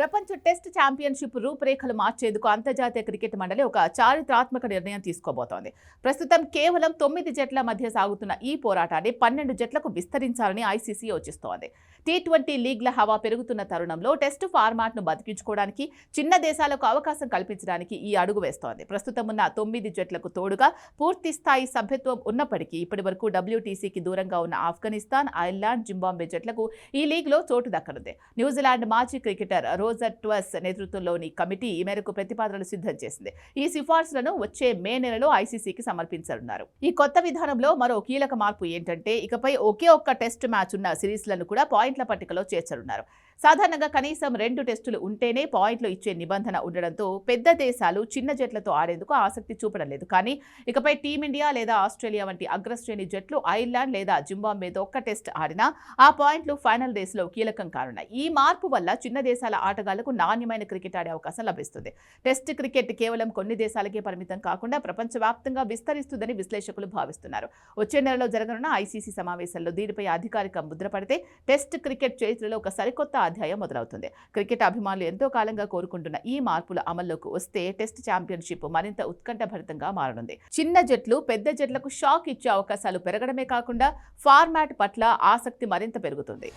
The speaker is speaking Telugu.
ప్రపంచ టెస్ట్ ఛాంపియన్షిప్ రూపురేఖలు మార్చేందుకు అంతర్జాతీయ క్రికెట్ మండలి ఒక చారిత్రాత్మక నిర్ణయం తీసుకోబోతోంది. ప్రస్తుతం కేవలం 9 జట్ల మధ్య సాగుతున్న ఈ పోరాటాన్ని 12 జట్లకు విస్తరించాలని ఐసీసీ యోచిస్తోంది. టీ20 లీగ్ల హవా పెరుగుతున్న తరుణంలో టెస్టు ఫార్మాట్ను బతికించుకోవడానికి చిన్న దేశాలకు అవకాశం కల్పించడానికి ఈ అడుగు వేస్తోంది. ప్రస్తుతం ఉన్న 9 జట్లకు తోడుగా పూర్తి స్థాయి సభ్యత్వం ఉన్నప్పటికీ ఇప్పటివరకు WTCకి దూరంగా ఉన్న ఆఫ్ఘనిస్తాన్, ఐర్లాండ్, జింబాబ్వే జట్లకు ఈ లీగ్లో చోటు దక్కనుంది. న్యూజిలాండ్ మాజీ క్రికెటర్ రోజర్ ట్వస్ నేతృత్వంలోని కమిటీ ఈ మేరకు ప్రతిపాదనలు సిద్ధం చేసింది. ఈ సిఫార్సులను వచ్చే మే నెలలో ఐసీసీకి సమర్పించనున్నారు. ఈ కొత్త విధానంలో మరో కీలక మార్పు ఏంటంటే ఇకపై ఒకే ఒక్క టెస్ట్ మ్యాచ్ ఉన్న సిరీస్లను కూడా పాయింట్ల పట్టికలో చేర్చనున్నారు. సాధారణంగా కనీసం 2 టెస్టులు ఉంటేనే పాయింట్లు ఇచ్చే నిబంధన ఉండడంతో పెద్ద దేశాలు చిన్న జట్లతో ఆడేందుకు ఆసక్తి చూపడం లేదు. కానీ ఇకపై టీమిండియా లేదా ఆస్ట్రేలియా వంటి అగ్రశ్రేణి జట్లు ఐర్లాండ్ లేదా జింబాబ్వేతో ఒక్క టెస్ట్ ఆడినా ఆ పాయింట్లు ఫైనల్ రేసులో కీలకం కానున్నాయి. ఈ మార్పు వల్ల చిన్న దేశాల ఆటగాళ్లకు నాణ్యమైన క్రికెట్ ఆడే అవకాశం లభిస్తుంది. టెస్ట్ క్రికెట్ కేవలం కొన్ని దేశాలకే పరిమితం కాకుండా ప్రపంచవ్యాప్తంగా విస్తరిస్తుందని విశ్లేషకులు భావిస్తున్నారు. వచ్చే నెలలో జరగనున్న ఐసీసీ సమావేశంలో దీనిపై అధికారిక ముద్ర పడితే టెస్ట్ క్రికెట్ చరిత్రలో ఒక సరికొత్త అధ్యాయం మొదలవుతుంది. క్రికెట్ అభిమానులు ఎంతో కాలంగా కోరుకుంటున్న ఈ మార్పులు అమల్లోకి వస్తే టెస్ట్ ఛాంపియన్షిప్ మరింత ఉత్కంఠభరితంగా మారనుంది. చిన్న జట్లు పెద్ద జట్లకు షాక్ ఇచ్చే అవకాశాలు పెరగడమే కాకుండా ఫార్మాట్ పట్ల ఆసక్తి మరింత పెరుగుతుంది.